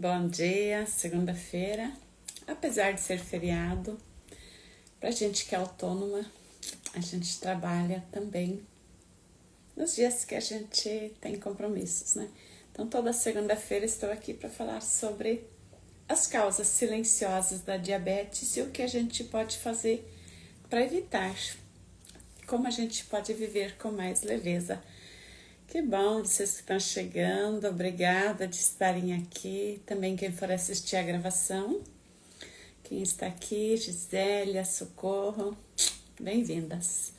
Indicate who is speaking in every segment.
Speaker 1: Bom dia, segunda-feira. Apesar de ser feriado, pra gente que é autônoma, a gente trabalha também nos dias que a gente tem compromissos, né? Então, toda segunda-feira estou aqui para falar sobre as causas silenciosas da diabetes e o que a gente pode fazer para evitar, como a gente pode viver com mais leveza. Que bom vocês que estão chegando, obrigada de estarem aqui. Também quem for assistir a gravação, quem está aqui, Gisélia, Socorro, bem-vindas.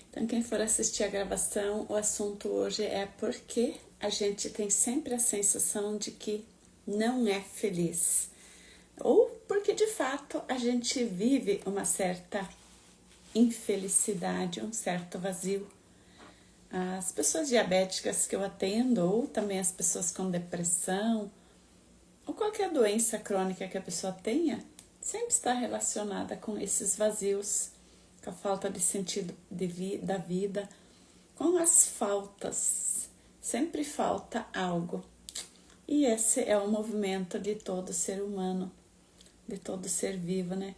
Speaker 1: Então, quem for assistir a gravação, o assunto hoje é porque a gente tem sempre a sensação de que não é feliz. Ou porque, de fato, a gente vive uma certa infelicidade, um certo vazio. As pessoas diabéticas que eu atendo, ou também as pessoas com depressão, ou qualquer doença crônica que a pessoa tenha, sempre está relacionada com esses vazios, com a falta de sentido da vida, com as faltas. Sempre falta algo. E esse é o movimento de todo ser humano, de todo ser vivo, né?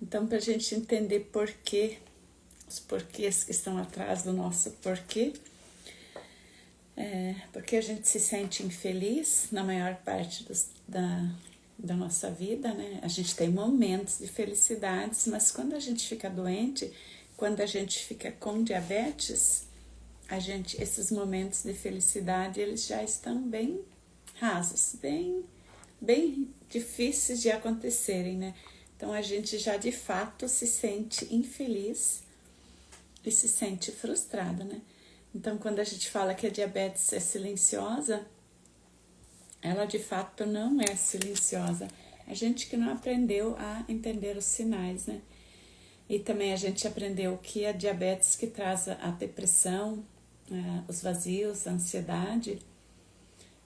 Speaker 1: Então, para a gente entender os porquês que estão atrás do nosso porquê, porque a gente se sente infeliz na maior parte da nossa vida, né? A gente tem momentos de felicidades, mas quando a gente fica doente, quando a gente fica com diabetes, esses momentos de felicidade, eles já estão bem rasos, bem difíceis de acontecerem, né? Então a gente já de fato se sente infeliz e se sente frustrada, né? Então, quando a gente fala que a diabetes é silenciosa, ela de fato não é silenciosa. A gente que não aprendeu a entender os sinais, né? E também a gente aprendeu que a diabetes que traz a depressão, os vazios, a ansiedade.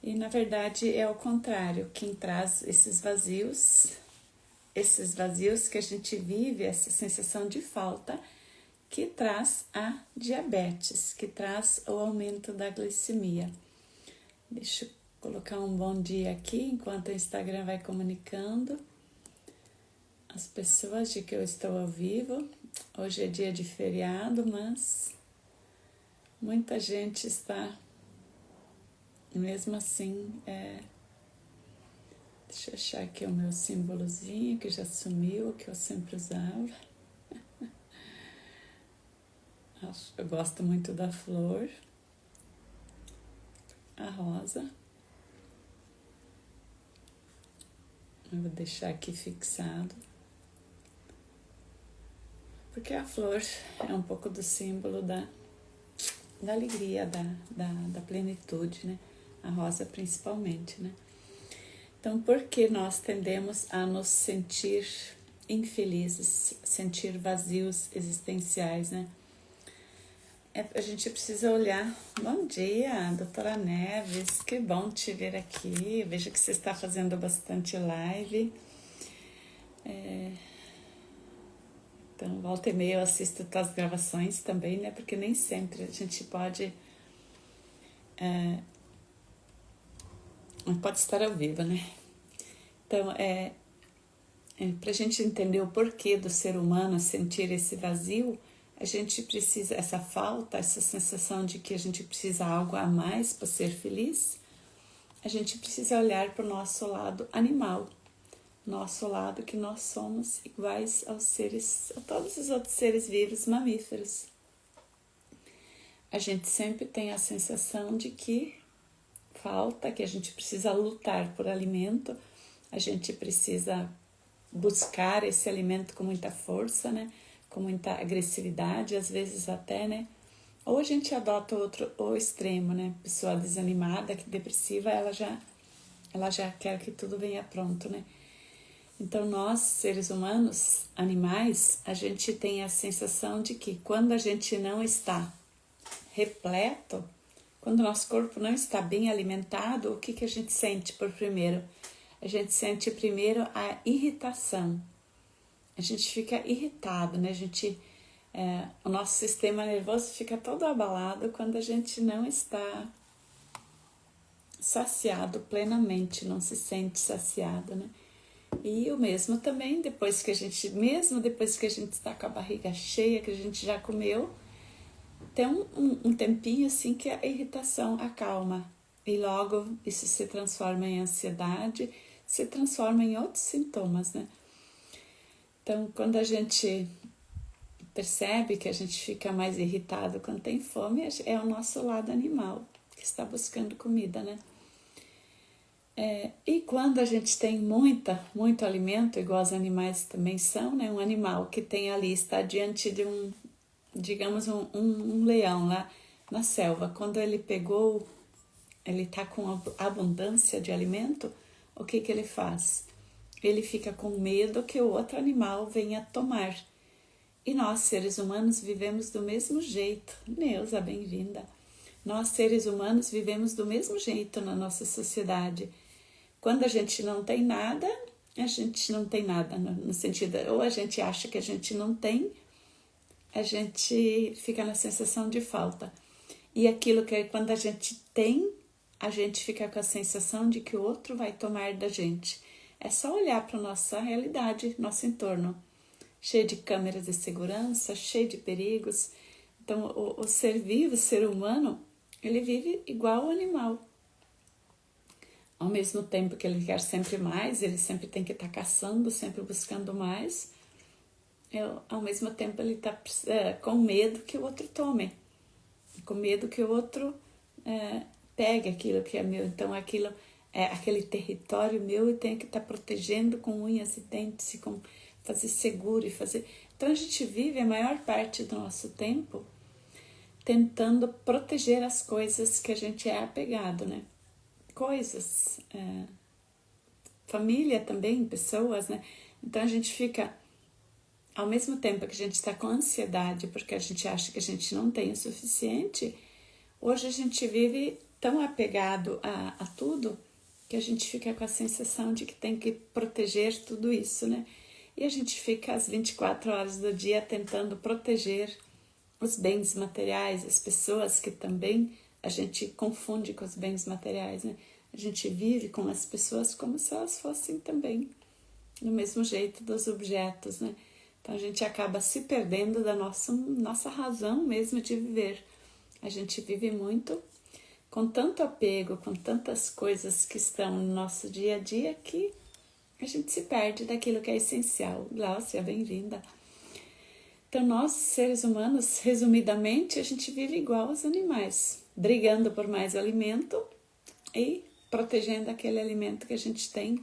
Speaker 1: E na verdade é o contrário, quem traz esses vazios que a gente vive, essa sensação de falta, que traz a diabetes, que traz o aumento da glicemia. Deixa eu colocar um bom dia aqui, enquanto o Instagram vai comunicando as pessoas de que eu estou ao vivo. Hoje é dia de feriado, mas muita gente está, mesmo assim, deixa eu achar aqui o meu símbolozinho, que já sumiu, que eu sempre usava. Eu gosto muito da flor, a rosa. Eu vou deixar aqui fixado. Porque a flor é um pouco do símbolo da alegria, da plenitude, né? A rosa principalmente, né? Então, por que nós tendemos a nos sentir infelizes, sentir vazios existenciais, né? A gente precisa olhar. Bom dia, doutora Neves, que bom te ver aqui. Vejo que você está fazendo bastante live. Então, volta e meia eu assisto as gravações também, né? Porque nem sempre a gente pode estar ao vivo, né? Então, para a gente entender o porquê do ser humano sentir esse vazio, a gente precisa, essa falta, essa sensação de que a gente precisa algo a mais para ser feliz, a gente precisa olhar para o nosso lado animal, nosso lado que nós somos iguais a todos os outros seres vivos mamíferos. A gente sempre tem a sensação de que falta, que a gente precisa lutar por alimento, a gente precisa buscar esse alimento com muita força, né? Com muita agressividade, às vezes até, né? Ou a gente adota o extremo, né? Pessoa desanimada, que depressiva, ela já quer que tudo venha pronto, né? Então, nós, seres humanos, animais, a gente tem a sensação de que quando a gente não está repleto, quando o nosso corpo não está bem alimentado, o que a gente sente por primeiro? A gente sente primeiro a irritação. A gente fica irritado, né? O nosso sistema nervoso fica todo abalado quando a gente não está saciado plenamente, não se sente saciado, né? E o mesmo também mesmo depois que a gente está com a barriga cheia, que a gente já comeu, tem um tempinho assim que a irritação acalma. E logo isso se transforma em ansiedade, se transforma em outros sintomas, né? Então, quando a gente percebe que a gente fica mais irritado quando tem fome, é o nosso lado animal que está buscando comida, né? E quando a gente tem muito alimento, igual os animais também são, né? Um animal que tem ali, está diante de digamos, um leão lá na selva. Quando ele está com abundância de alimento, o que ele faz? Ele fica com medo que o outro animal venha tomar. E nós, seres humanos, vivemos do mesmo jeito. Neuza, bem-vinda. Nós, seres humanos, vivemos do mesmo jeito na nossa sociedade. Quando a gente não tem nada, a gente não tem nada, no sentido, ou a gente acha que a gente não tem, a gente fica na sensação de falta. E aquilo que quando a gente tem, a gente fica com a sensação de que o outro vai tomar da gente. É só olhar para a nossa realidade, nosso entorno, cheio de câmeras de segurança, cheio de perigos. Então, o ser vivo, o ser humano, ele vive igual ao animal. Ao mesmo tempo que ele quer sempre mais, ele sempre tem que estar caçando, sempre buscando mais. Ao mesmo tempo ele está com medo que o outro tome, com medo que o outro pegue aquilo que é meu. Então aquilo é aquele território meu e tenho que estar protegendo com unhas e dentes, e com fazer seguro e fazer. Então a gente vive a maior parte do nosso tempo tentando proteger as coisas que a gente é apegado, né? Coisas, família também, pessoas, né? Então a gente fica, ao mesmo tempo que a gente está com ansiedade porque a gente acha que a gente não tem o suficiente, hoje a gente vive tão apegado a tudo que a gente fica com a sensação de que tem que proteger tudo isso, né? E a gente fica às 24 horas do dia tentando proteger os bens materiais, as pessoas que também a gente confunde com os bens materiais, né? A gente vive com as pessoas como se elas fossem também do mesmo jeito dos objetos, né? Então a gente acaba se perdendo da nossa razão mesmo de viver. A gente vive muito com tanto apego, com tantas coisas que estão no nosso dia a dia que a gente se perde daquilo que é essencial. Glaucia, bem-vinda. Então nós, seres humanos, resumidamente, a gente vive igual aos animais, brigando por mais alimento e protegendo aquele alimento que a gente tem.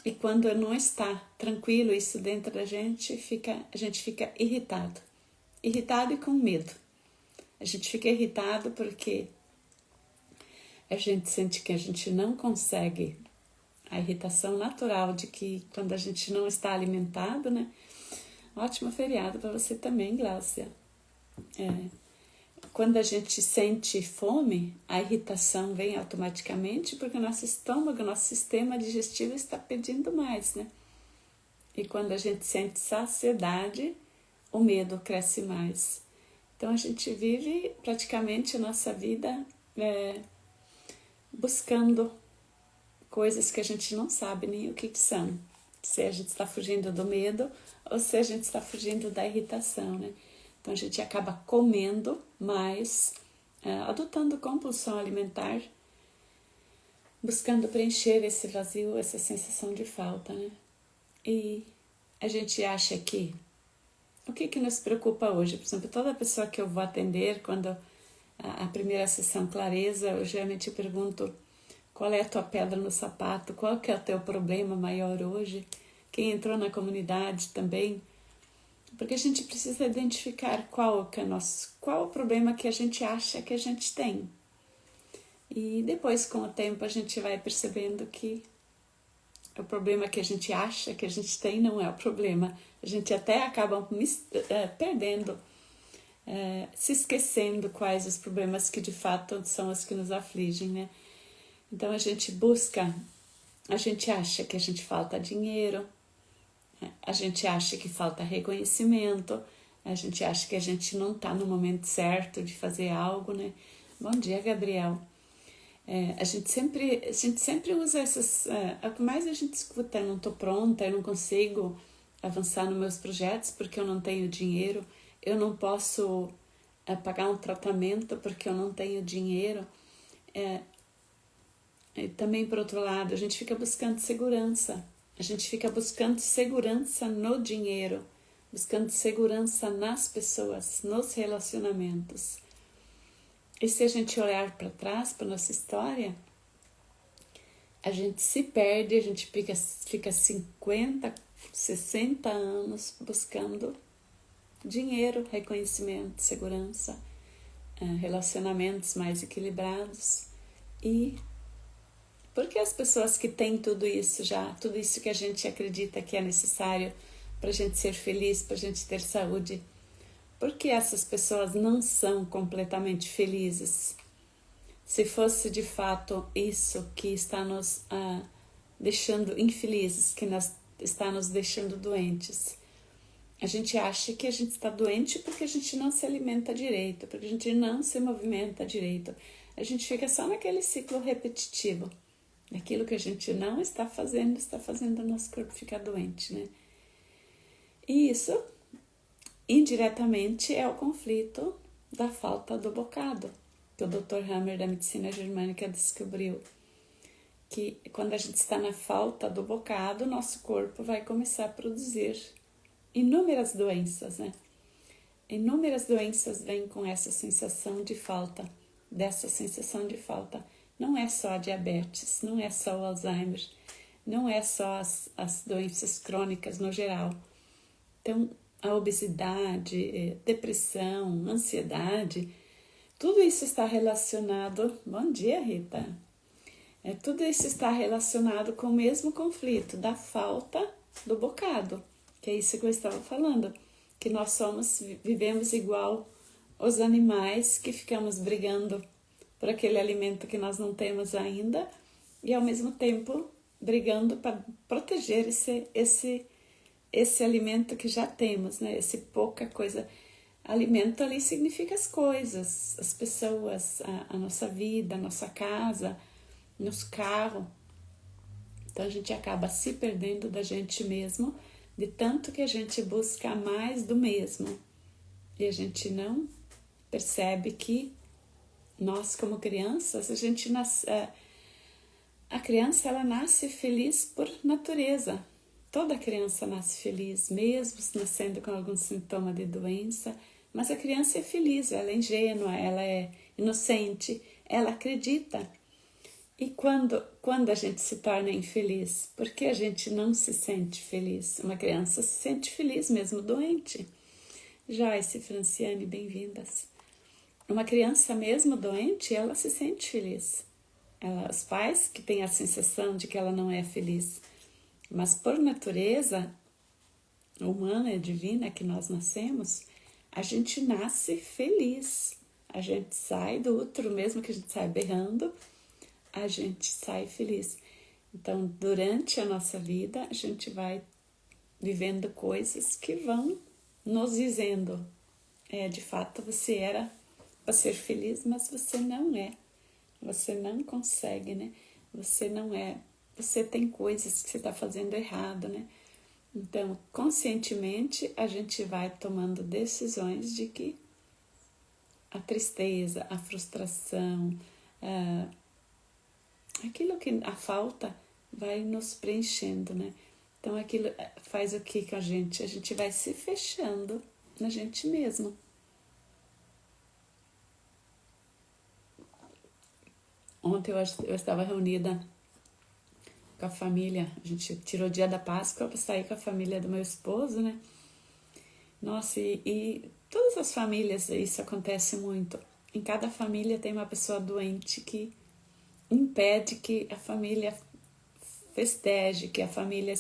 Speaker 1: E quando não está tranquilo isso dentro da gente, a gente fica irritado e com medo. A gente fica irritado porque a gente sente que a gente não consegue, a irritação natural de que quando a gente não está alimentado, né? Ótimo feriado para você também, Glaucia. Quando a gente sente fome, a irritação vem automaticamente porque o nosso estômago, nosso sistema digestivo está pedindo mais, né? E quando a gente sente saciedade, o medo cresce mais. Então a gente vive praticamente a nossa vida buscando coisas que a gente não sabe nem o que são. Se a gente está fugindo do medo ou se a gente está fugindo da irritação, né? Então a gente acaba comendo mais, adotando compulsão alimentar, buscando preencher esse vazio, essa sensação de falta, né? E a gente acha que o que nos preocupa hoje? Por exemplo, toda pessoa que eu vou atender, quando a primeira sessão clareza, eu geralmente pergunto qual é a tua pedra no sapato, qual que é o teu problema maior hoje, quem entrou na comunidade também, porque a gente precisa identificar qual o problema que a gente acha que a gente tem. E depois, com o tempo, a gente vai percebendo que o problema que a gente acha que a gente tem não é o problema. A gente até acaba perdendo, se esquecendo quais os problemas que de fato são os que nos afligem, né? Então a gente acha que a gente falta dinheiro, a gente acha que falta reconhecimento, a gente acha que a gente não está no momento certo de fazer algo, né? Bom dia, Gabriel. A gente sempre usa essas... o que mais a gente escuta: eu não estou pronta, eu não consigo avançar nos meus projetos porque eu não tenho dinheiro, eu não posso pagar um tratamento porque eu não tenho dinheiro. E também, por outro lado, a gente fica buscando segurança. A gente fica buscando segurança no dinheiro, buscando segurança nas pessoas, nos relacionamentos. E se a gente olhar para trás, para nossa história, a gente se perde, a gente fica 50, 60 anos buscando dinheiro, reconhecimento, segurança, relacionamentos mais equilibrados. E porque as pessoas que têm tudo isso já, tudo isso que a gente acredita que é necessário para a gente ser feliz, para a gente ter saúde, por que essas pessoas não são completamente felizes? Se fosse de fato isso que está nos deixando infelizes, que está nos deixando doentes, a gente acha que a gente está doente porque a gente não se alimenta direito, porque a gente não se movimenta direito. A gente fica só naquele ciclo repetitivo. Aquilo que a gente não está fazendo o nosso corpo ficar doente, né? E isso, indiretamente, é o conflito da falta do bocado, que o Dr. Hammer da medicina germânica descobriu. Que quando a gente está na falta do bocado, nosso corpo vai começar a produzir inúmeras doenças, né? Inúmeras doenças vêm com essa sensação de falta, dessa sensação de falta. Não é só a diabetes, não é só o Alzheimer, não é só as doenças crônicas no geral. Então, a obesidade, depressão, ansiedade, tudo isso está relacionado... Bom dia, Rita! Tudo isso está relacionado com o mesmo conflito da falta do bocado, que é isso que eu estava falando, que nós vivemos igual os animais que ficamos brigando por aquele alimento que nós não temos ainda e ao mesmo tempo brigando para proteger esse alimento que já temos, né? Esse pouca coisa. Alimento ali significa as coisas, as pessoas, a nossa vida, a nossa casa, nosso carro. Então a gente acaba se perdendo da gente mesmo, de tanto que a gente busca mais do mesmo. E a gente não percebe que nós, como crianças, a criança ela nasce feliz por natureza. Toda criança nasce feliz, mesmo nascendo com algum sintoma de doença, mas a criança é feliz, ela é ingênua, ela é inocente, ela acredita. E quando a gente se torna infeliz? Por que a gente não se sente feliz? Uma criança se sente feliz mesmo doente. Joyce e Franciane, bem-vindas. Uma criança mesmo doente, ela se sente feliz. Os pais que têm a sensação de que ela não é feliz. Mas por natureza humana e divina que nós nascemos, a gente nasce feliz. A gente sai do útero, mesmo que a gente saia berrando, a gente sai feliz. Então, durante a nossa vida, a gente vai vivendo coisas que vão nos dizendo: de fato, você era para ser feliz, mas você não é. Você não consegue, né? Você não é. Você tem coisas que você está fazendo errado, né? Então, conscientemente, a gente vai tomando decisões de que a tristeza, a frustração, aquilo que a falta vai nos preenchendo, né? Então, aquilo faz o que com a gente? A gente vai se fechando na gente mesmo. Ontem eu estava reunida com a família, a gente tirou o dia da Páscoa para sair com a família do meu esposo, né? Nossa, e todas as famílias isso acontece muito. Em cada família tem uma pessoa doente que impede que a família festeje, que a família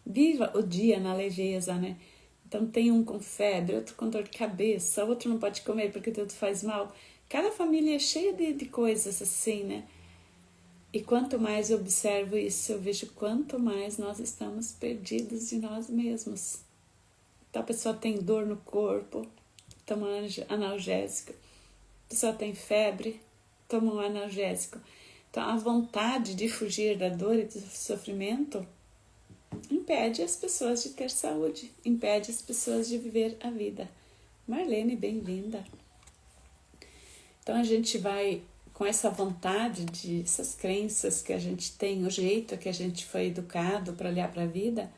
Speaker 1: viva o dia na leveza, né? Então tem um com febre, outro com dor de cabeça, outro não pode comer porque tudo faz mal. Cada família é cheia de coisas assim, né? E quanto mais eu observo isso, eu vejo quanto mais nós estamos perdidos de nós mesmos. Então a pessoa tem dor no corpo, toma analgésico. A pessoa tem febre, toma um analgésico. Então, a vontade de fugir da dor e do sofrimento impede as pessoas de ter saúde, impede as pessoas de viver a vida. Marlene, bem-vinda. Então, a gente vai com essa vontade de essas crenças que a gente tem, o jeito que a gente foi educado para olhar para a vida,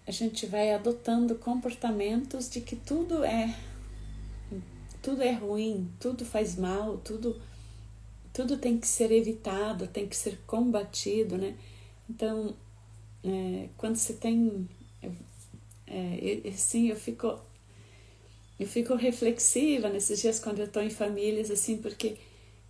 Speaker 1: a gente vai adotando comportamentos de que tudo é ruim, tudo faz mal, tudo tem que ser evitado, tem que ser combatido, né? Então, quando você tem... assim, eu fico reflexiva nesses dias quando eu estou em famílias, assim, porque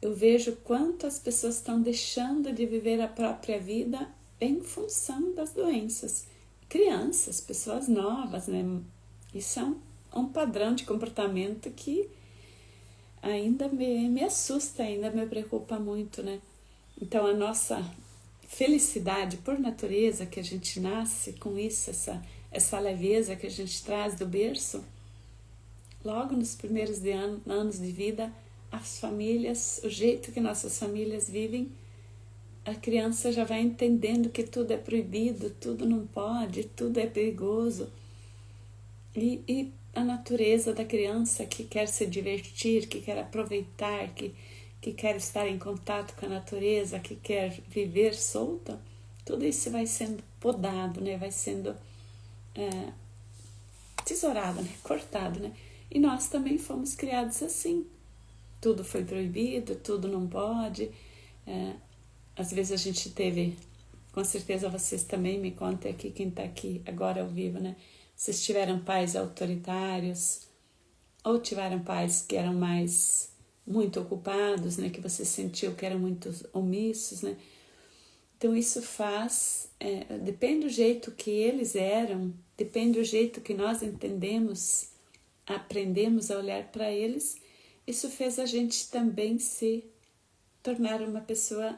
Speaker 1: eu vejo quanto as pessoas estão deixando de viver a própria vida em função das doenças. Crianças, pessoas novas, né? Isso é um padrão de comportamento que ainda me assusta, ainda me preocupa muito, né? Então, a nossa felicidade por natureza, que a gente nasce com isso, essa leveza que a gente traz do berço, logo nos primeiros anos de vida, as famílias, o jeito que nossas famílias vivem, a criança já vai entendendo que tudo é proibido, tudo não pode, tudo é perigoso. E a natureza da criança que quer se divertir, que quer aproveitar, que quer estar em contato com a natureza, que quer viver solta, tudo isso vai sendo podado, né? Vai sendo tesourado, né? Cortado, né? E nós também fomos criados assim. Tudo foi proibido, tudo não pode. Às vezes a gente teve, com certeza vocês também me contem aqui, quem está aqui agora ao vivo, né? Vocês tiveram pais autoritários ou tiveram pais que eram muito ocupados, né? Que você sentiu que eram muito omissos, né? Então isso faz, depende do jeito que eles eram, depende do jeito que nós entendemos, aprendemos a olhar para eles, isso fez a gente também se tornar uma pessoa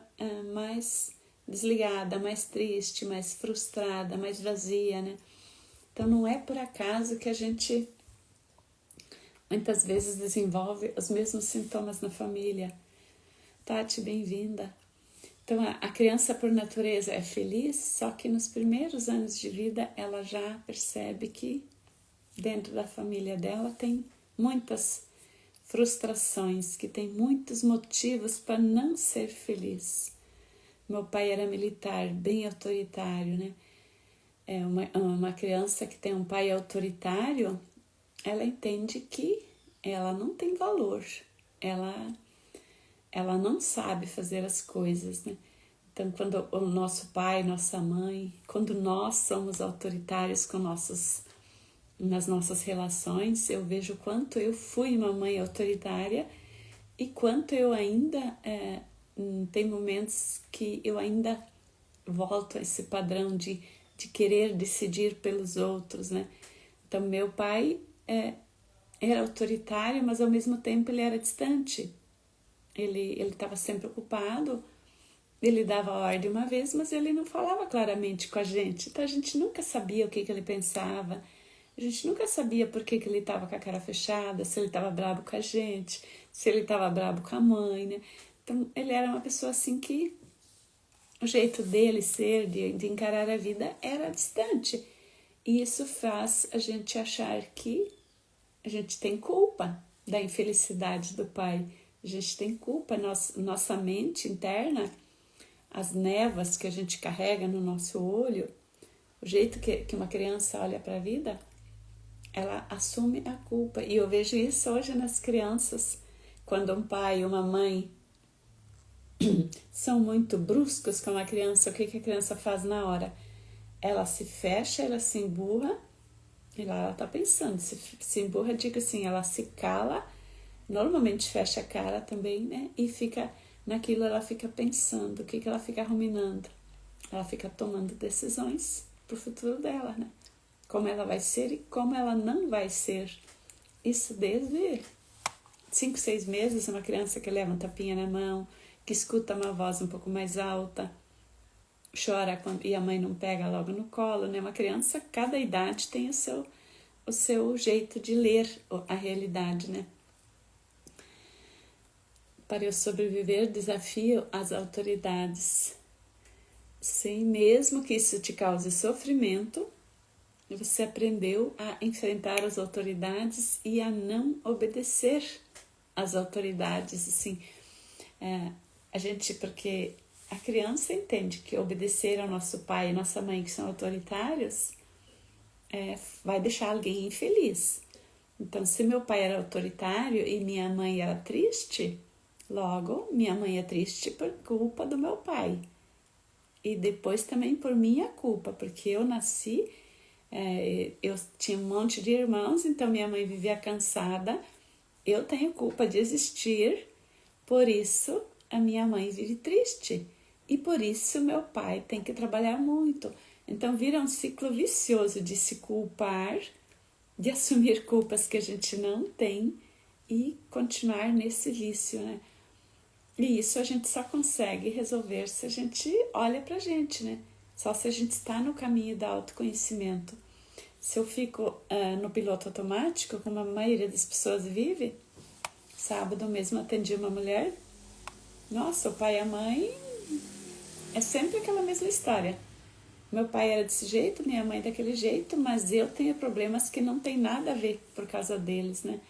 Speaker 1: mais desligada, mais triste, mais frustrada, mais vazia, né? Então não é por acaso que a gente muitas vezes desenvolve os mesmos sintomas na família. Tati, bem-vinda. Então a criança por natureza é feliz, só que nos primeiros anos de vida ela já percebe que dentro da família dela tem muitas frustrações, que tem muitos motivos para não ser feliz. Meu pai era militar, bem autoritário, né? Uma criança que tem um pai autoritário, ela entende que ela não tem valor, ela não sabe fazer as coisas, né? Então, quando o nosso pai, nossa mãe, quando nós somos autoritários nas nossas relações, eu vejo quanto eu fui uma mãe autoritária e quanto eu ainda tem momentos que eu ainda volto a esse padrão de querer decidir pelos outros, né? Então, meu pai era autoritário, mas ao mesmo tempo ele era distante. Ele estava sempre ocupado, ele dava ordem uma vez, mas ele não falava claramente com a gente. Então, a gente nunca sabia o que ele pensava, a gente nunca sabia por que ele estava com a cara fechada, se ele estava bravo com a gente, se ele estava bravo com a mãe, né? Então, ele era uma pessoa assim que o jeito dele ser, de encarar a vida, era distante. E isso faz a gente achar que a gente tem culpa da infelicidade do pai. A gente tem culpa, nossa mente interna, as névoas que a gente carrega no nosso olho, o jeito que uma criança olha para a vida, ela assume a culpa. E eu vejo isso hoje nas crianças, quando um pai e uma mãe são muito bruscos com a criança, o que a criança faz na hora? Ela se fecha, ela se emburra, e lá ela está pensando, se emburra, digo assim, ela se cala, normalmente fecha a cara também, né? E fica naquilo, ela fica pensando, o que ela fica ruminando? Ela fica tomando decisões para o futuro dela, né? Como ela vai ser e como ela não vai ser. Isso desde 5, 6 meses, uma criança que leva um tapinha na mão, que escuta uma voz um pouco mais alta, chora e a mãe não pega logo no colo, né? Uma criança, cada idade tem o seu jeito de ler a realidade, né? Para eu sobreviver, desafio as autoridades. Sim, mesmo que isso te cause sofrimento, você aprendeu a enfrentar as autoridades e a não obedecer às autoridades. Assim, porque a criança entende que obedecer ao nosso pai e nossa mãe, que são autoritários, vai deixar alguém infeliz. Então, se meu pai era autoritário e minha mãe era triste, logo, minha mãe é triste por culpa do meu pai. E depois também por minha culpa, porque eu nasci, eu tinha um monte de irmãos, então minha mãe vivia cansada. Eu tenho culpa de existir, por isso a minha mãe vive triste. E por isso meu pai tem que trabalhar muito. Então vira um ciclo vicioso de se culpar, de assumir culpas que a gente não tem e continuar nesse vício, né? E isso a gente só consegue resolver se a gente olha pra gente, né? Só se a gente está no caminho do autoconhecimento. Se eu fico no piloto automático, como a maioria das pessoas vive, sábado mesmo atendi uma mulher, nossa, o pai e a mãe é sempre aquela mesma história. Meu pai era desse jeito, minha mãe daquele jeito, mas eu tenho problemas que não tem nada a ver por causa deles, né?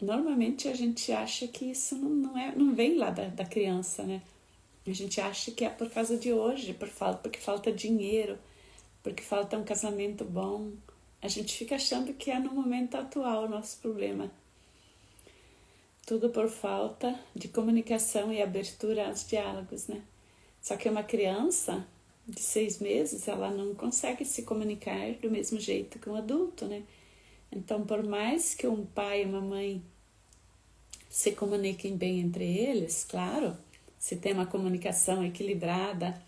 Speaker 1: Normalmente a gente acha que isso não vem lá da criança, né? A gente acha que é por causa de hoje, porque falta dinheiro, porque falta um casamento bom. A gente fica achando que é no momento atual o nosso problema. Tudo por falta de comunicação e abertura aos diálogos, né? Só que uma criança de 6 meses, ela não consegue se comunicar do mesmo jeito que um adulto, né? Então, por mais que um pai e uma mãe se comuniquem bem entre eles, claro, se tem uma comunicação equilibrada,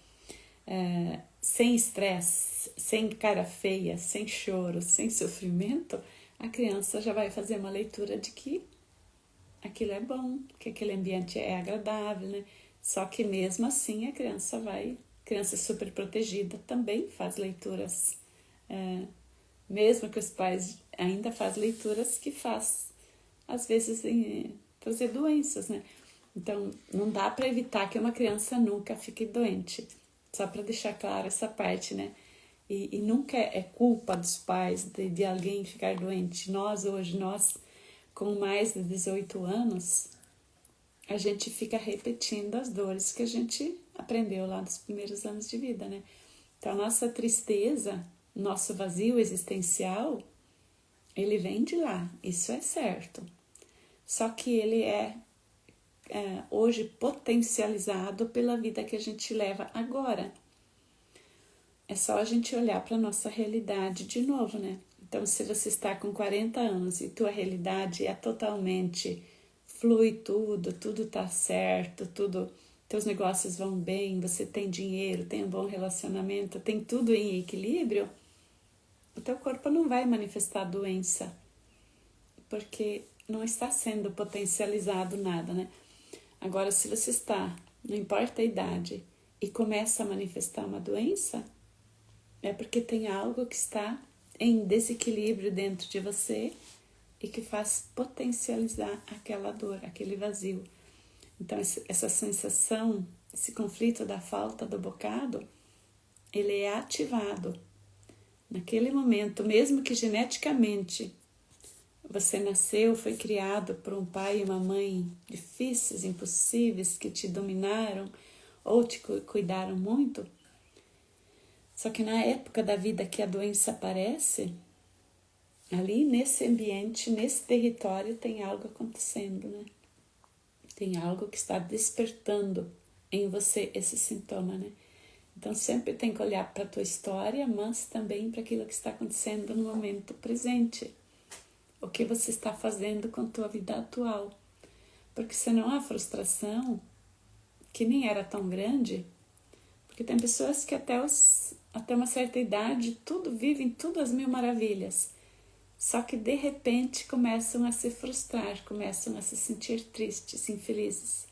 Speaker 1: sem estresse, sem cara feia, sem choro, sem sofrimento, a criança já vai fazer uma leitura de que aquilo é bom, que aquele ambiente é agradável, né? Só que mesmo assim a criança super protegida também faz leituras, mesmo que os pais ainda fazem leituras que faz, às vezes, trazer doenças, né? Então, não dá para evitar que uma criança nunca fique doente, só para deixar claro essa parte, né? E nunca é culpa dos pais de alguém ficar doente. Nós, com mais de 18 anos, a gente fica repetindo as dores que a gente aprendeu lá nos primeiros anos de vida, né? Então, nossa tristeza, nosso vazio existencial, ele vem de lá, isso é certo. Só que ele é hoje potencializado pela vida que a gente leva agora. É só a gente olhar para a nossa realidade de novo, né? Então, se você está com 40 anos e tua realidade é totalmente flui tudo tá certo, teus negócios vão bem, você tem dinheiro, tem um bom relacionamento, tem tudo em equilíbrio, o teu corpo não vai manifestar doença, porque não está sendo potencializado nada, né? Agora, se você está, não importa a idade, e começa a manifestar uma doença, é porque tem algo que está em desequilíbrio dentro de você e que faz potencializar aquela dor, aquele vazio. Então, essa sensação, esse conflito da falta do bocado, ele é ativado naquele momento, mesmo que geneticamente você nasceu, foi criado por um pai e uma mãe difíceis, impossíveis, que te dominaram ou te cuidaram muito. Só que na época da vida que a doença aparece, ali nesse ambiente, nesse território, tem algo acontecendo, né? Tem algo que está despertando em você esse sintoma, né? Então sempre tem que olhar para a tua história, mas também para aquilo que está acontecendo no momento presente. O que você está fazendo com a tua vida atual. Porque senão a frustração, que nem era tão grande, porque tem pessoas que até uma certa idade vivem tudo às mil maravilhas. Só que de repente começam a se frustrar, começam a se sentir tristes, infelizes.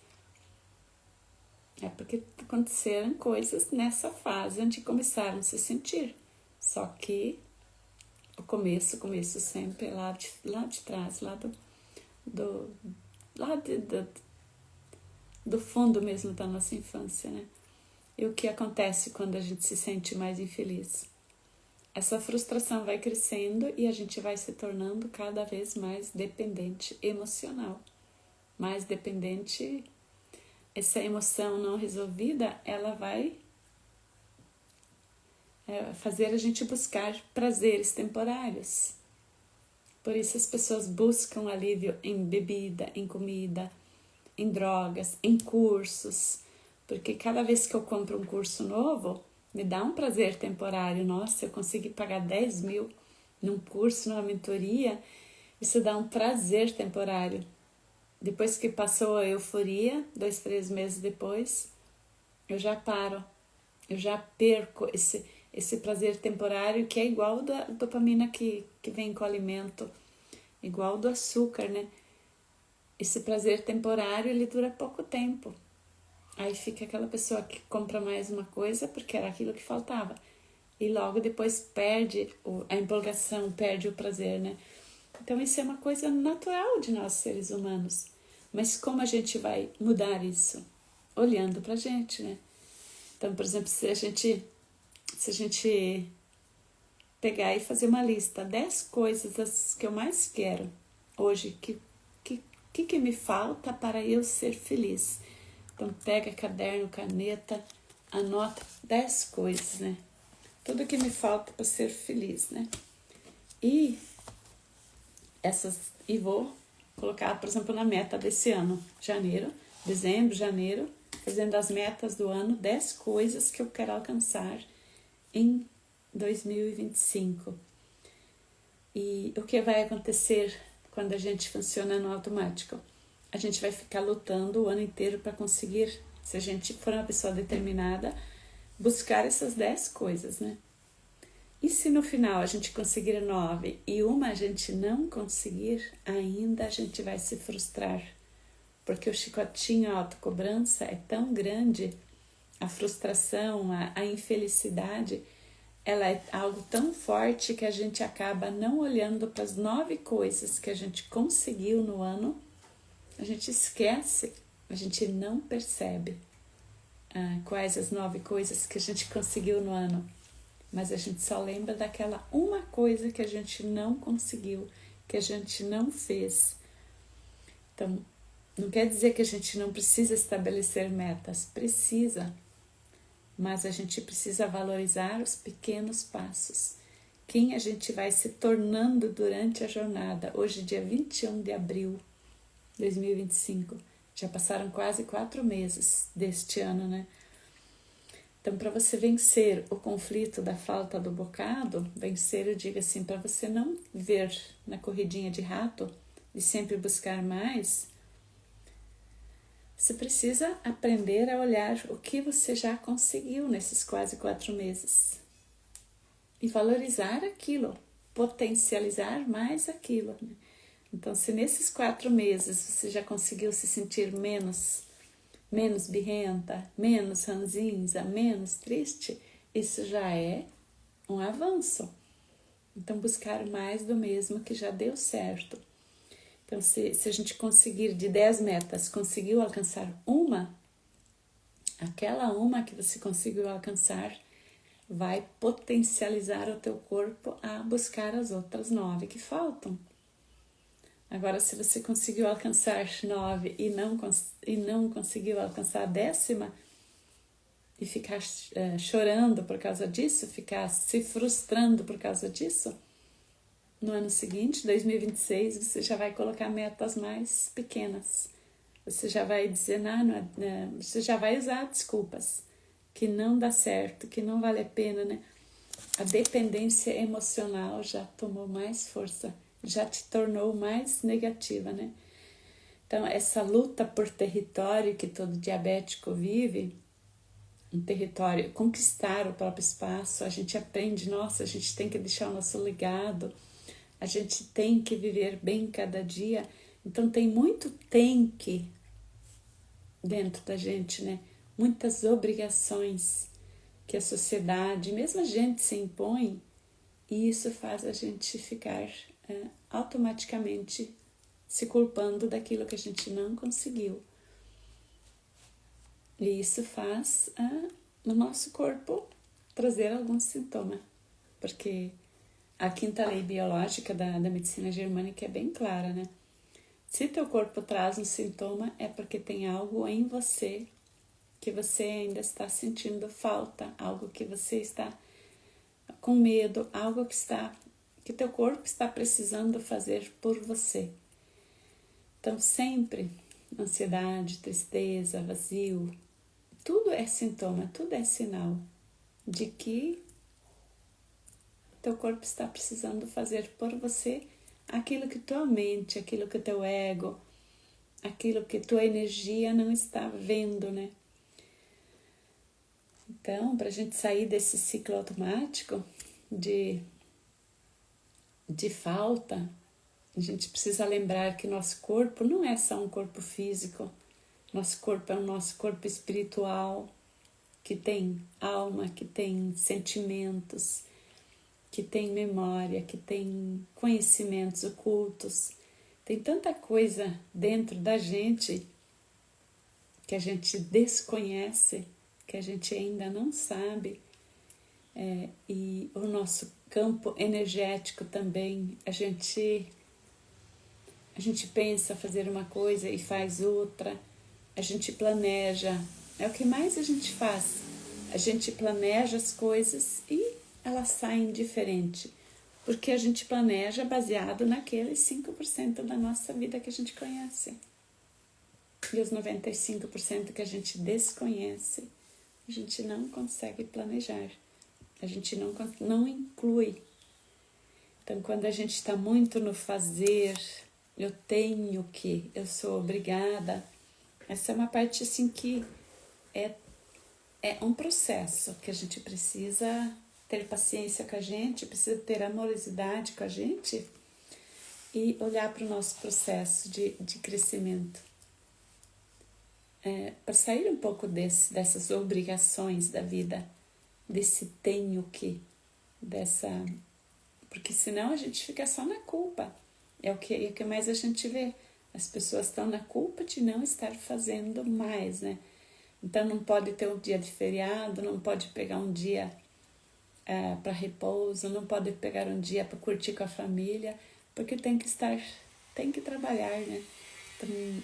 Speaker 1: É porque aconteceram coisas nessa fase onde começaram a se sentir. Só que o começo sempre é lá de trás, lá do fundo mesmo da nossa infância, né? E o que acontece quando a gente se sente mais infeliz? Essa frustração vai crescendo e a gente vai se tornando cada vez mais dependente emocional. Mais dependente, essa emoção não resolvida, ela vai fazer a gente buscar prazeres temporários. Por isso as pessoas buscam alívio em bebida, em comida, em drogas, em cursos, porque cada vez que eu compro um curso novo, me dá um prazer temporário. Nossa, eu consegui pagar 10 mil num curso, numa mentoria, isso dá um prazer temporário. Depois que passou a euforia, 2, 3 meses depois, eu já paro, eu já perco esse prazer temporário que é igual da dopamina que vem com o alimento, igual do açúcar, né? Esse prazer temporário, ele dura pouco tempo. Aí fica aquela pessoa que compra mais uma coisa porque era aquilo que faltava. E logo depois perde a empolgação, perde o prazer, né? Então isso é uma coisa natural de nós seres humanos. Mas como a gente vai mudar isso? Olhando pra gente, né? Então, por exemplo, se a gente pegar e fazer uma lista, 10 coisas que eu mais quero hoje, que me falta para eu ser feliz? Então pega caderno, caneta, anota 10 coisas, né? Tudo que me falta para ser feliz, né? E vou colocar, por exemplo, na meta desse ano, dezembro, janeiro, fazendo as metas do ano, 10 coisas que eu quero alcançar em 2025. E o que vai acontecer quando a gente funciona no automático? A gente vai ficar lutando o ano inteiro para conseguir, se a gente for uma pessoa determinada, buscar essas 10 coisas, né? E se no final a gente conseguir 9 e uma a gente não conseguir, ainda a gente vai se frustrar, porque o chicotinho, a autocobrança é tão grande, a frustração, a infelicidade, ela é algo tão forte que a gente acaba não olhando para as 9 coisas que a gente conseguiu no ano, a gente esquece, a gente não percebe quais as 9 coisas que a gente conseguiu no ano, mas a gente só lembra daquela uma coisa que a gente não conseguiu, que a gente não fez. Então, não quer dizer que a gente não precisa estabelecer metas, precisa, mas a gente precisa valorizar os pequenos passos. Quem a gente vai se tornando durante a jornada. Hoje, dia 21 de abril de 2025. Já passaram quase 4 meses deste ano, né? Então, para você vencer o conflito da falta do bocado, vencer, eu digo assim, para você não viver na corridinha de rato e sempre buscar mais, você precisa aprender a olhar o que você já conseguiu nesses quase 4 meses e valorizar aquilo, potencializar mais aquilo, né? Então, se nesses 4 meses você já conseguiu se sentir menos birrenta, menos ranzinza, menos triste, isso já é um avanço. Então, buscar mais do mesmo que já deu certo. Então, se a gente conseguir de 10 metas, conseguiu alcançar uma, aquela uma que você conseguiu alcançar vai potencializar o teu corpo a buscar as outras 9 que faltam. Agora, se você conseguiu alcançar 9 e não conseguiu alcançar a 10ª e ficar chorando por causa disso, ficar se frustrando por causa disso, no ano seguinte, 2026, você já vai colocar metas mais pequenas. Você já vai dizer, você já vai usar desculpas, que não dá certo, que não vale a pena, né? A dependência emocional já tomou mais força, já te tornou mais negativa, né? Então, essa luta por território que todo diabético vive, um território, conquistar o próprio espaço, a gente aprende, nossa, a gente tem que deixar o nosso legado, a gente tem que viver bem cada dia. Então, tem muito tem que dentro da gente, né? Muitas obrigações que a sociedade, mesmo a gente se impõe, e isso faz a gente ficar automaticamente se culpando daquilo que a gente não conseguiu. E isso faz no nosso corpo trazer algum sintoma, porque a quinta lei biológica da medicina germânica é bem clara, né? Se teu corpo traz um sintoma, é porque tem algo em você que você ainda está sentindo falta, algo que você está com medo, algo que teu corpo está precisando fazer por você. Então sempre ansiedade, tristeza, vazio, tudo é sintoma, tudo é sinal de que teu corpo está precisando fazer por você aquilo que tua mente, aquilo que teu ego, aquilo que tua energia não está vendo, né? Então, para a gente sair desse ciclo automático de falta, a gente precisa lembrar que nosso corpo não é só um corpo físico, nosso corpo é o nosso corpo espiritual, que tem alma, que tem sentimentos, que tem memória, que tem conhecimentos ocultos. Tem tanta coisa dentro da gente que a gente desconhece, que a gente ainda não sabe. E o nosso campo energético também, a gente pensa fazer uma coisa e faz outra, a gente planeja, é o que mais a gente faz, a gente planeja as coisas e elas saem diferente, porque a gente planeja baseado naqueles 5% da nossa vida que a gente conhece, e os 95% que a gente desconhece, a gente não consegue planejar, a gente não inclui. Então, quando a gente está muito no fazer, eu tenho que, eu sou obrigada, essa é uma parte assim que é um processo que a gente precisa ter paciência com a gente, precisa ter amorosidade com a gente e olhar para o nosso processo de crescimento. Para sair um pouco dessas obrigações da vida, desse tenho que, porque senão a gente fica só na culpa. É o que mais a gente vê. As pessoas estão na culpa de não estar fazendo mais, né? Então não pode ter um dia de feriado, não pode pegar um dia para repouso, não pode pegar um dia para curtir com a família, porque tem que trabalhar, né? Então,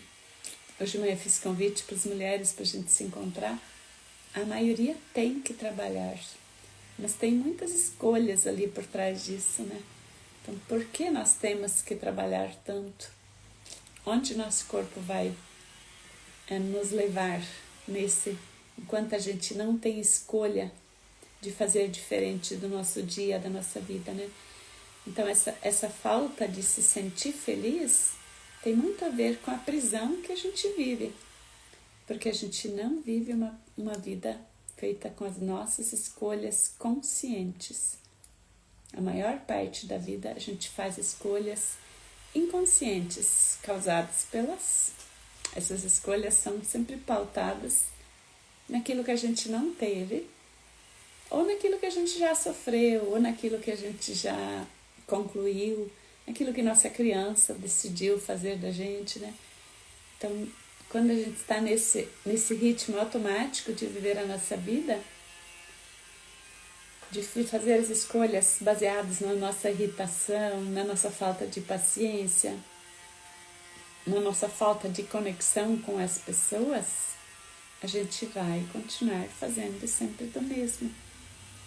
Speaker 1: hoje de manhã fiz convite para as mulheres para a gente se encontrar. A maioria tem que trabalhar, mas tem muitas escolhas ali por trás disso, né? Então, por que nós temos que trabalhar tanto? Onde nosso corpo vai nos levar enquanto a gente não tem escolha de fazer diferente do nosso dia, da nossa vida, né? Então, essa falta de se sentir feliz tem muito a ver com a prisão que a gente vive, porque a gente não vive uma vida feita com as nossas escolhas conscientes. A maior parte da vida a gente faz escolhas inconscientes, causadas essas escolhas são sempre pautadas naquilo que a gente não teve, ou naquilo que a gente já sofreu, ou naquilo que a gente já concluiu, naquilo que nossa criança decidiu fazer da gente, né? Então, quando a gente está nesse ritmo automático de viver a nossa vida, de fazer as escolhas baseadas na nossa irritação, na nossa falta de paciência, na nossa falta de conexão com as pessoas, a gente vai continuar fazendo sempre do mesmo.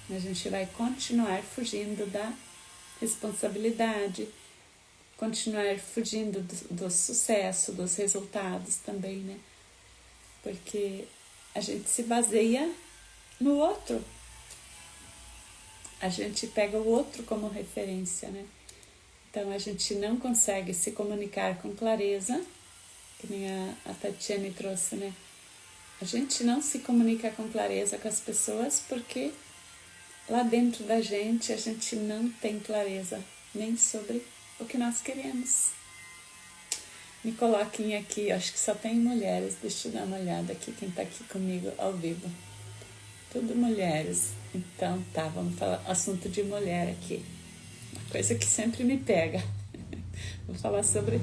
Speaker 1: A gente vai continuar fugindo da responsabilidade, continuar fugindo do sucesso, dos resultados também, né? Porque a gente se baseia no outro. A gente pega o outro como referência, né? Então, a gente não consegue se comunicar com clareza, que nem a Tatiane trouxe, né? A gente não se comunica com clareza com as pessoas porque lá dentro da gente a gente não tem clareza nem sobre o que nós queremos. Me coloquem aqui, acho que só tem mulheres, deixa eu dar uma olhada aqui, quem tá aqui comigo ao vivo. Tudo mulheres. Então tá, vamos falar assunto de mulher aqui. Uma coisa que sempre me pega. Vou falar sobre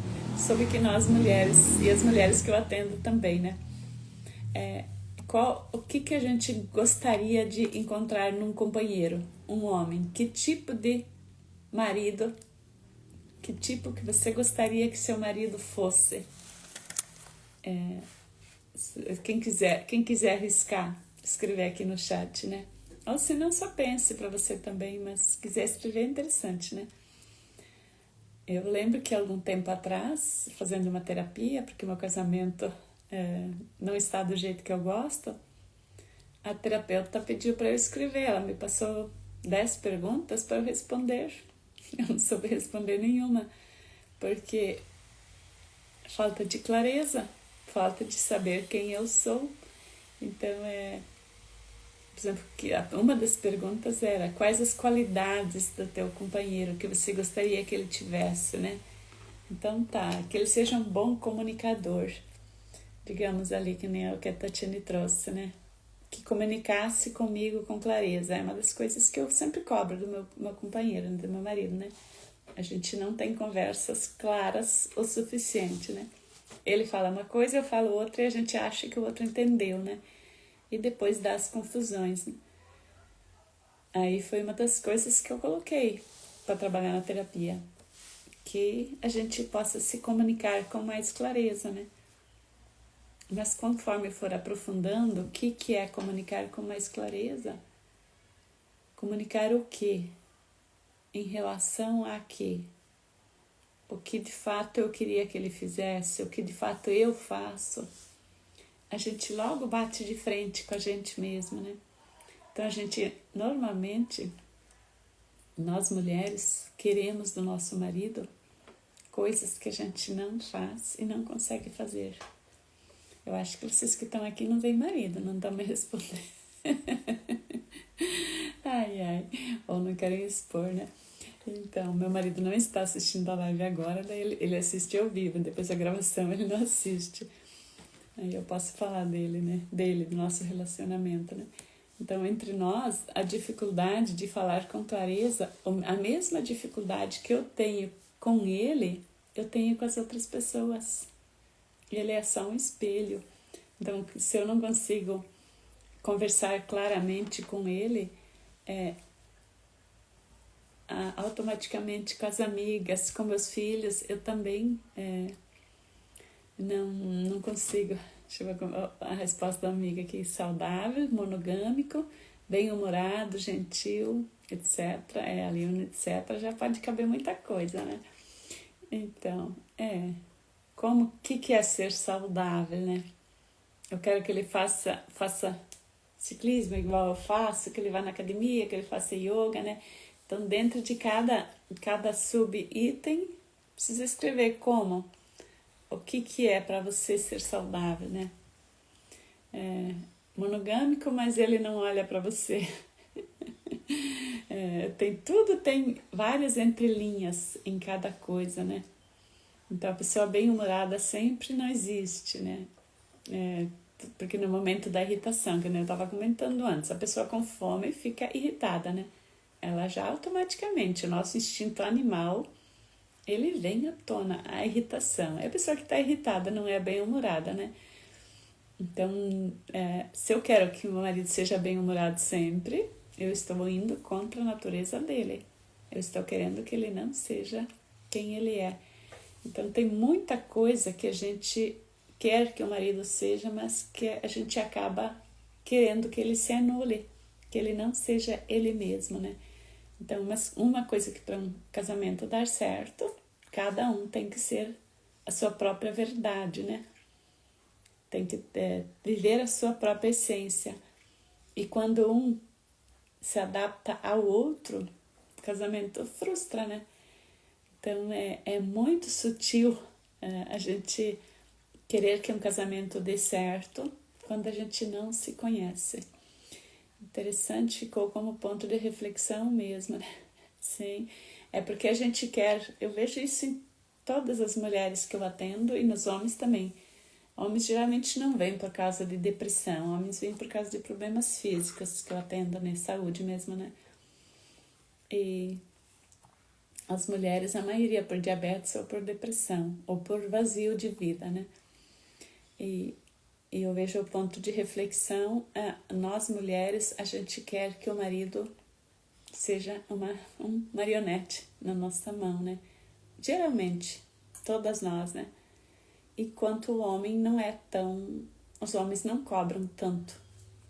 Speaker 1: que nós mulheres, e as mulheres que eu atendo também, né? O que a gente gostaria de encontrar num companheiro, um homem? Que tipo de marido, que tipo que você gostaria que seu marido fosse? Quem quiser arriscar, escrever aqui no chat, né? Ou se não, só pense para você também, mas se quiser escrever é interessante, né? Eu lembro que algum tempo atrás, fazendo uma terapia, porque meu casamento não está do jeito que eu gosto, a terapeuta pediu para eu escrever. Ela me passou 10 perguntas para eu responder. Eu não soube responder nenhuma, porque falta de clareza, falta de saber quem eu sou. Então, por exemplo, uma das perguntas era: quais as qualidades do teu companheiro que você gostaria que ele tivesse, né? Então que ele seja um bom comunicador, digamos ali, que nem o que a Tatiane trouxe, né? Que comunicasse comigo com clareza. É uma das coisas que eu sempre cobro do meu companheiro, do meu marido, né? A gente não tem conversas claras o suficiente, né? Ele fala uma coisa, eu falo outra e a gente acha que o outro entendeu, né? E depois dá as confusões, né? Aí foi uma das coisas que eu coloquei para trabalhar na terapia, que a gente possa se comunicar com mais clareza, né? Mas conforme for aprofundando, o que é comunicar com mais clareza? Comunicar o quê? Em relação a quê? O que de fato eu queria que ele fizesse, o que de fato eu faço. A gente logo bate de frente com a gente mesmo, né? Então a gente, normalmente, nós mulheres queremos do nosso marido coisas que a gente não faz e não consegue fazer. Eu acho que vocês que estão aqui não têm marido, não estão me respondendo. Ai, ou não querem expor, né? Então, meu marido não está assistindo a live agora, daí ele assiste ao vivo, depois da gravação ele não assiste. Aí eu posso falar dele, né? Do nosso relacionamento, né? Então, entre nós, a dificuldade de falar com clareza, a mesma dificuldade que eu tenho com ele, eu tenho com as outras pessoas. Ele é só um espelho. Então, se eu não consigo conversar claramente com ele, automaticamente com as amigas, com meus filhos, eu também não consigo. Deixa eu ver a resposta da amiga aqui: saudável, monogâmico, bem-humorado, gentil, etc. Ali um etc. já pode caber muita coisa, né? Então, como que é ser saudável, né? Eu quero que ele faça ciclismo igual eu faço, que ele vá na academia, que ele faça yoga, né? Então, dentro de cada sub-item, precisa escrever como, o que é para você ser saudável, né? Monogâmico, mas ele não olha para você. Tem várias entrelinhas em cada coisa, né? Então, a pessoa bem-humorada sempre não existe, né? Porque no momento da irritação, que eu estava comentando antes, a pessoa com fome fica irritada, né? Ela já automaticamente, o nosso instinto animal, ele vem à tona, a irritação. É a pessoa que está irritada, não é bem-humorada, né? Então, se eu quero que o meu marido seja bem-humorado sempre, eu estou indo contra a natureza dele. Eu estou querendo que ele não seja quem ele é. Então, tem muita coisa que a gente quer que o marido seja, mas que a gente acaba querendo que ele se anule, que ele não seja ele mesmo, né? Então, uma coisa que para um casamento dar certo, cada um tem que ser a sua própria verdade, né? Tem que viver a sua própria essência. E quando um se adapta ao outro, o casamento frustra, né? Então, é muito sutil a gente querer que um casamento dê certo quando a gente não se conhece. Interessante, ficou como ponto de reflexão mesmo, né? Sim, é porque a gente quer, eu vejo isso em todas as mulheres que eu atendo e nos homens também. Homens geralmente não vêm por causa de depressão, homens vêm por causa de problemas físicos que eu atendo, né? Saúde mesmo, né? E as mulheres, a maioria por diabetes ou por depressão, ou por vazio de vida, né? E E eu vejo o ponto de reflexão, nós mulheres, a gente quer que o marido seja um marionete na nossa mão, né? Geralmente, todas nós, né? E quanto o homem não é tão... Os homens não cobram tanto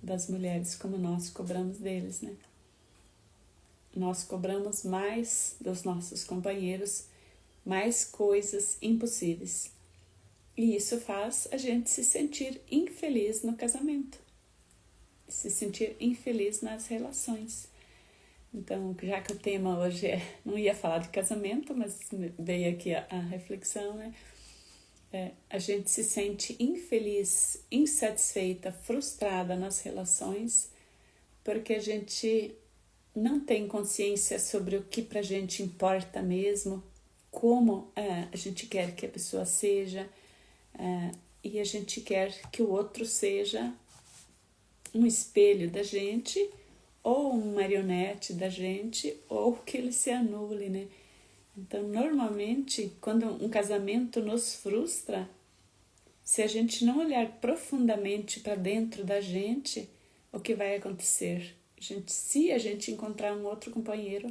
Speaker 1: das mulheres como nós cobramos deles, né? Nós cobramos mais dos nossos companheiros, mais coisas impossíveis. E isso faz a gente se sentir infeliz no casamento, se sentir infeliz nas relações. Então, já que o tema hoje não ia falar de casamento, mas veio aqui a reflexão, né? A gente se sente infeliz, insatisfeita, frustrada nas relações, porque a gente não tem consciência sobre o que pra gente importa mesmo, como a gente quer que a pessoa seja, e a gente quer que o outro seja um espelho da gente, ou um marionete da gente, ou que ele se anule, né? Então, normalmente, quando um casamento nos frustra, se a gente não olhar profundamente para dentro da gente, o que vai acontecer? Se a gente encontrar um outro companheiro,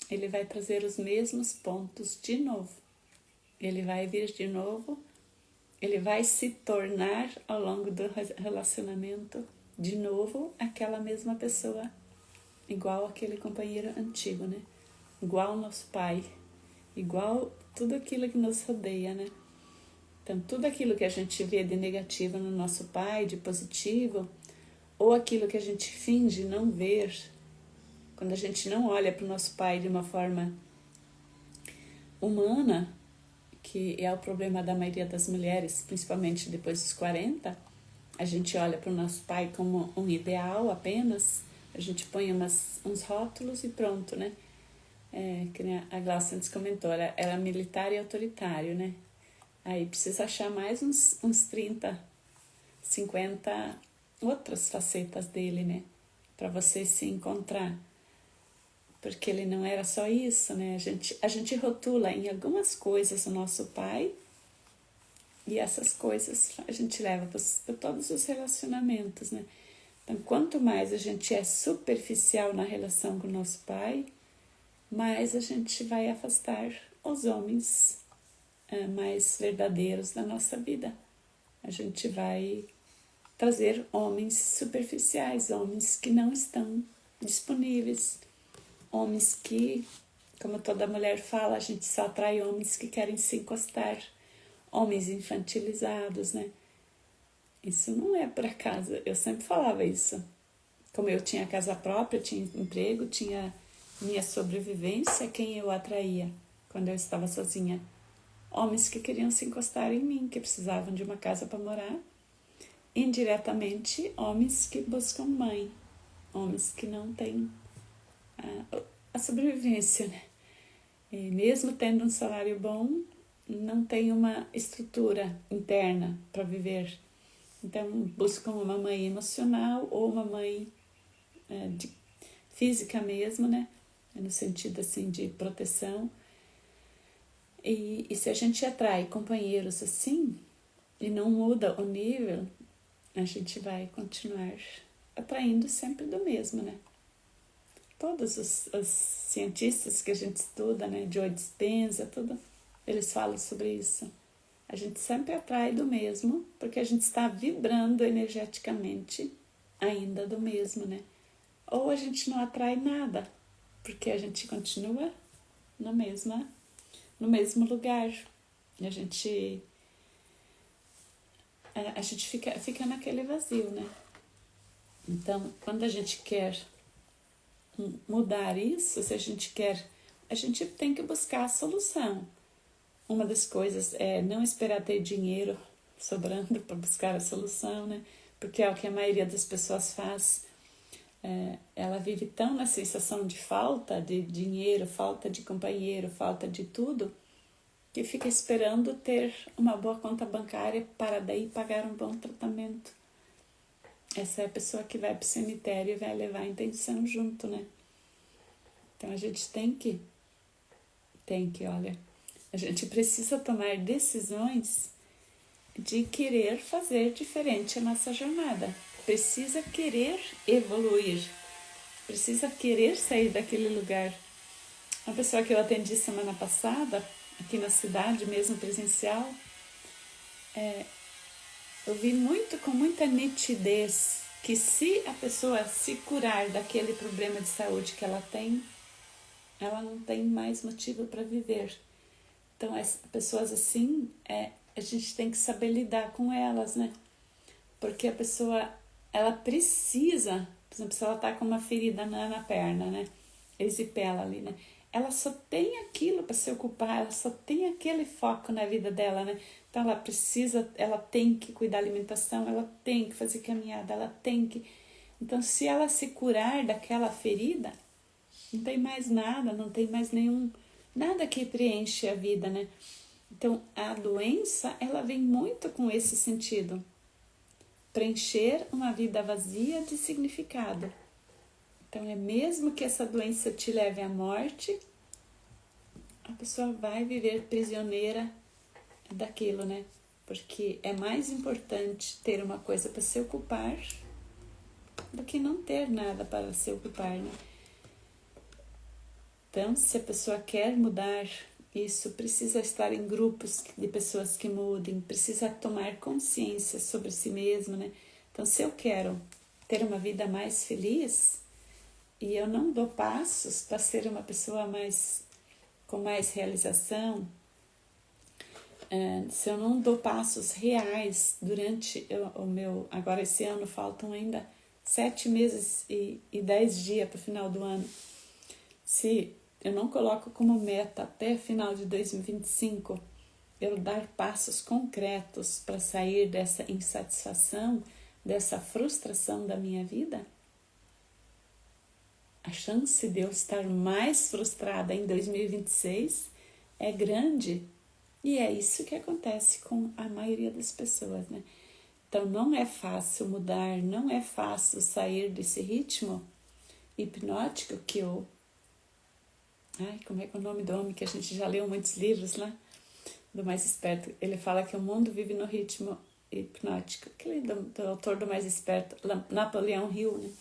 Speaker 1: ele vai trazer os mesmos pontos de novo. Ele vai vir de novo, ele vai se tornar, ao longo do relacionamento, de novo aquela mesma pessoa, igual aquele companheiro antigo, né? Igual nosso pai, igual tudo aquilo que nos rodeia, né? Então, tudo aquilo que a gente vê de negativo no nosso pai, de positivo, ou aquilo que a gente finge não ver, quando a gente não olha para o nosso pai de uma forma humana, que é o problema da maioria das mulheres, principalmente depois dos 40, a gente olha para o nosso pai como um ideal apenas, a gente põe uns rótulos e pronto, né? Que a Glaucia antes comentou, era militar e autoritário, né? Aí precisa achar mais uns 30, 50 outras facetas dele, né? Para você se encontrar. Porque ele não era só isso, né? A gente rotula em algumas coisas o nosso pai, e essas coisas a gente leva para todos os relacionamentos, né? Então, quanto mais a gente é superficial na relação com o nosso pai, mais a gente vai afastar os homens mais verdadeiros da nossa vida. A gente vai trazer homens superficiais, homens que não estão disponíveis, homens que, como toda mulher fala, a gente só atrai homens que querem se encostar, homens infantilizados, né? Isso não é por acaso, eu sempre falava isso. Como eu tinha casa própria, tinha emprego, tinha minha sobrevivência, quem eu atraía quando eu estava sozinha? Homens que queriam se encostar em mim, que precisavam de uma casa para morar. Indiretamente, homens que buscam mãe, homens que não têm a sobrevivência, né? E mesmo tendo um salário bom, não tem uma estrutura interna para viver. Então, buscam uma mãe emocional ou uma mãe física mesmo, né? No sentido assim de proteção. E se a gente atrai companheiros assim e não muda o nível, a gente vai continuar atraindo sempre do mesmo, né? Todos os cientistas que a gente estuda, né, Joe Dispenza, tudo, eles falam sobre isso. A gente sempre atrai do mesmo, porque a gente está vibrando energeticamente ainda do mesmo, né? Ou a gente não atrai nada, porque a gente continua no mesmo lugar. E a gente fica naquele vazio, né? Então, quando a gente quer mudar isso, se a gente quer, a gente tem que buscar a solução. Uma das coisas é não esperar ter dinheiro sobrando para buscar a solução, né? Porque é o que a maioria das pessoas faz. Ela vive tão na sensação de falta de dinheiro, falta de companheiro, falta de tudo, que fica esperando ter uma boa conta bancária para daí pagar um bom tratamento. Essa é a pessoa que vai para o cemitério e vai levar a intenção junto, né? Então a gente tem que, olha, a gente precisa tomar decisões de querer fazer diferente a nossa jornada. Precisa querer evoluir, precisa querer sair daquele lugar. Uma pessoa que eu atendi semana passada, aqui na cidade mesmo, presencial, eu vi com muita nitidez que se a pessoa se curar daquele problema de saúde que ela não tem mais motivo para viver. Então, as pessoas assim, a gente tem que saber lidar com elas, né? Porque a pessoa, ela precisa, por exemplo, se ela tá com uma ferida na perna, né? Erisipela ali, né? Ela só tem aquilo para se ocupar, ela só tem aquele foco na vida dela, né? Então ela tem que cuidar da alimentação, ela tem que fazer caminhada, ela tem que... Então, se ela se curar daquela ferida, não tem mais nada, não tem mais nada que preenche a vida, né? Então, a doença, ela vem muito com esse sentido. Preencher uma vida vazia de significado. Então, mesmo que essa doença te leve à morte, a pessoa vai viver prisioneira daquilo, né? Porque é mais importante ter uma coisa para se ocupar do que não ter nada para se ocupar, né? Então, se a pessoa quer mudar isso, precisa estar em grupos de pessoas que mudem, precisa tomar consciência sobre si mesma, né? Então, se eu quero ter uma vida mais feliz e eu não dou passos para ser uma pessoa com mais realização, se eu não dou passos reais durante o meu... Agora, esse ano, faltam ainda 7 meses e 10 dias para o final do ano. Se eu não coloco como meta até final de 2025 eu dar passos concretos para sair dessa insatisfação, dessa frustração da minha vida, a chance de eu estar mais frustrada em 2026 é grande. E é isso que acontece com a maioria das pessoas, né? Então, não é fácil mudar, não é fácil sair desse ritmo hipnótico que eu... como é que é o nome do homem que a gente já leu muitos livros, né? Do Mais Esperto. Ele fala que o mundo vive no ritmo hipnótico. Aquele do autor do Mais Esperto, Napoleão Hill,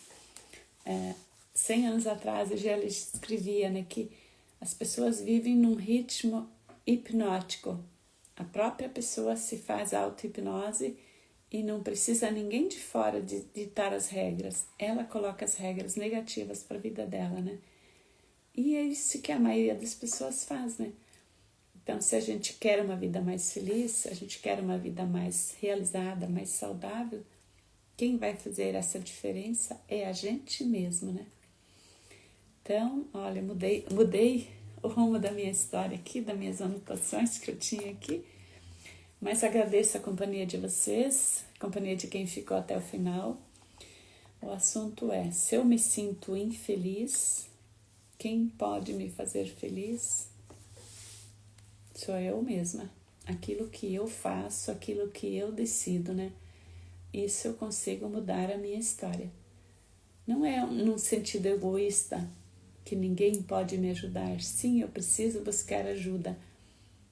Speaker 1: né? 100 anos atrás ele escrevia, né, que as pessoas vivem num ritmo hipnótico. A própria pessoa se faz auto-hipnose e não precisa ninguém de fora de ditar as regras. Ela coloca as regras negativas para a vida dela, né? E é isso que a maioria das pessoas faz, né? Então, se a gente quer uma vida mais feliz, se a gente quer uma vida mais realizada, mais saudável, quem vai fazer essa diferença é a gente mesmo, né? Então, olha, mudei o rumo da minha história aqui, das minhas anotações que eu tinha aqui, mas agradeço a companhia de vocês, a companhia de quem ficou até o final. O assunto é: se eu me sinto infeliz, quem pode me fazer feliz? Sou eu mesma. Aquilo que eu faço, aquilo que eu decido, né? Isso eu consigo mudar a minha história. Não é num sentido egoísta, que ninguém pode me ajudar. Sim, eu preciso buscar ajuda.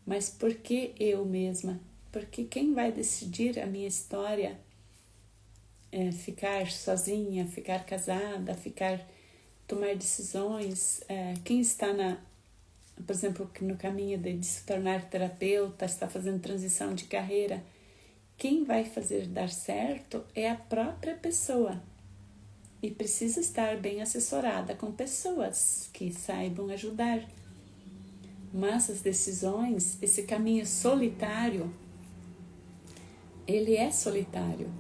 Speaker 1: Mas por que eu mesma? Porque quem vai decidir a minha história é ficar sozinha, ficar casada, tomar decisões. Quem está por exemplo, no caminho de se tornar terapeuta, está fazendo transição de carreira, quem vai fazer dar certo é a própria pessoa. E precisa estar bem assessorada com pessoas que saibam ajudar. Mas as decisões, esse caminho solitário, ele é solitário.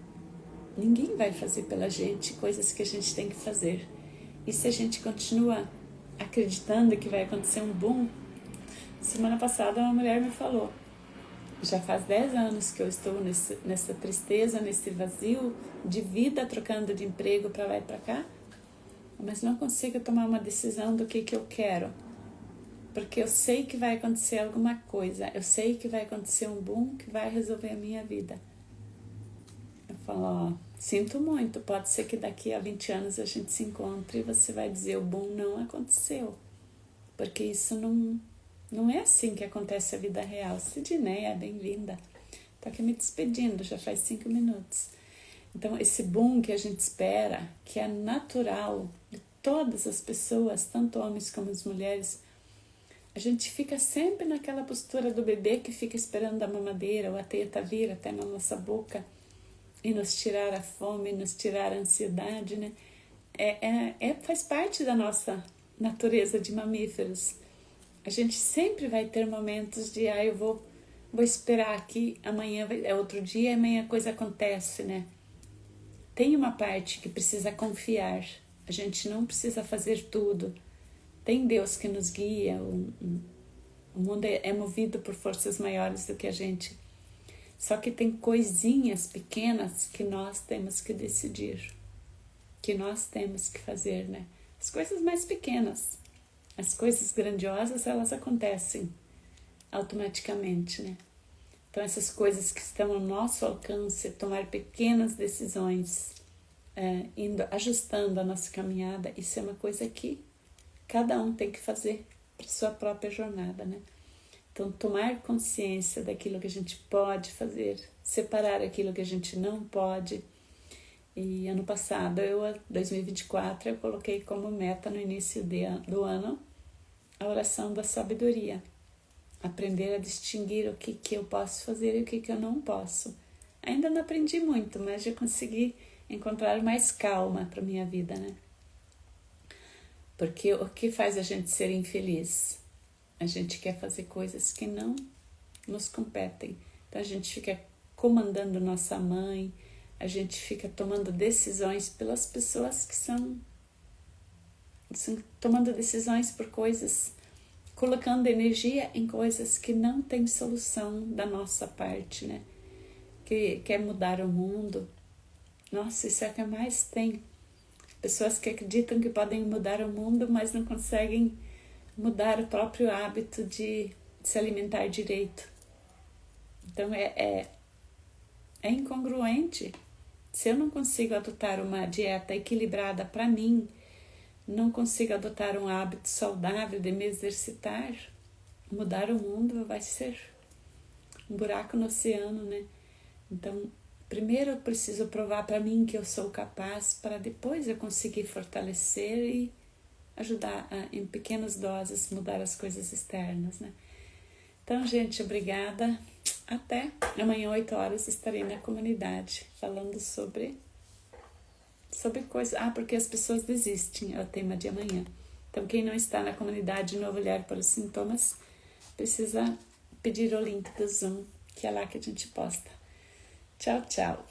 Speaker 1: Ninguém vai fazer pela gente coisas que a gente tem que fazer. E se a gente continua acreditando que vai acontecer um boom... Semana passada uma mulher me falou: já faz 10 anos que eu estou nessa tristeza, nesse vazio de vida, trocando de emprego para lá e para cá, mas não consigo tomar uma decisão do que eu quero, porque eu sei que vai acontecer alguma coisa, eu sei que vai acontecer um boom que vai resolver a minha vida. Eu falo: sinto muito, pode ser que daqui a 20 anos a gente se encontre e você vai dizer: o boom não aconteceu, porque isso não é assim que acontece a vida real. Sidneia, bem-vinda. Tô aqui me despedindo, já faz 5 minutos. Então, esse boom que a gente espera, que é natural de todas as pessoas, tanto homens como as mulheres, a gente fica sempre naquela postura do bebê que fica esperando a mamadeira ou a teta vir até na nossa boca e nos tirar a fome, nos tirar a ansiedade, né? Faz parte da nossa natureza de mamíferos. A gente sempre vai ter momentos de, eu vou esperar aqui, amanhã é outro dia, amanhã a coisa acontece, né? Tem uma parte que precisa confiar, a gente não precisa fazer tudo. Tem Deus que nos guia, o mundo é movido por forças maiores do que a gente. Só que tem coisinhas pequenas que nós temos que decidir, que nós temos que fazer, né? As coisas mais pequenas, as coisas grandiosas, elas acontecem automaticamente, né? Então essas coisas que estão ao nosso alcance, tomar pequenas decisões, ajustando a nossa caminhada, isso é uma coisa que cada um tem que fazer para sua própria jornada, né? Então, tomar consciência daquilo que a gente pode fazer, separar aquilo que a gente não pode. E ano passado, 2024, eu coloquei como meta no início do ano a oração da sabedoria. Aprender a distinguir o que eu posso fazer e o que eu não posso. Ainda não aprendi muito, mas já consegui encontrar mais calma para minha vida, né? Porque o que faz a gente ser infeliz? A gente quer fazer coisas que não nos competem. Então a gente fica comandando nossa mãe, a gente fica tomando decisões pelas pessoas que são tomando decisões por coisas, colocando energia em coisas que não tem solução da nossa parte, né? Que quer mudar o mundo. Nossa, isso é o que mais tem. Pessoas que acreditam que podem mudar o mundo, mas não conseguem mudar o próprio hábito de se alimentar direito. Então é incongruente. Se eu não consigo adotar uma dieta equilibrada para mim, não consigo adotar um hábito saudável de me exercitar, mudar o mundo vai ser um buraco no oceano, né? Então, primeiro eu preciso provar para mim que eu sou capaz, para depois eu conseguir fortalecer e ajudar em pequenas doses, mudar as coisas externas, né? Então, gente, obrigada. Até amanhã, 8 horas, estarei na comunidade falando sobre coisas. Porque as pessoas desistem, é o tema de amanhã. Então, quem não está na comunidade Novo Olhar para os Sintomas, precisa pedir o link do Zoom, que é lá que a gente posta. Tchau, tchau.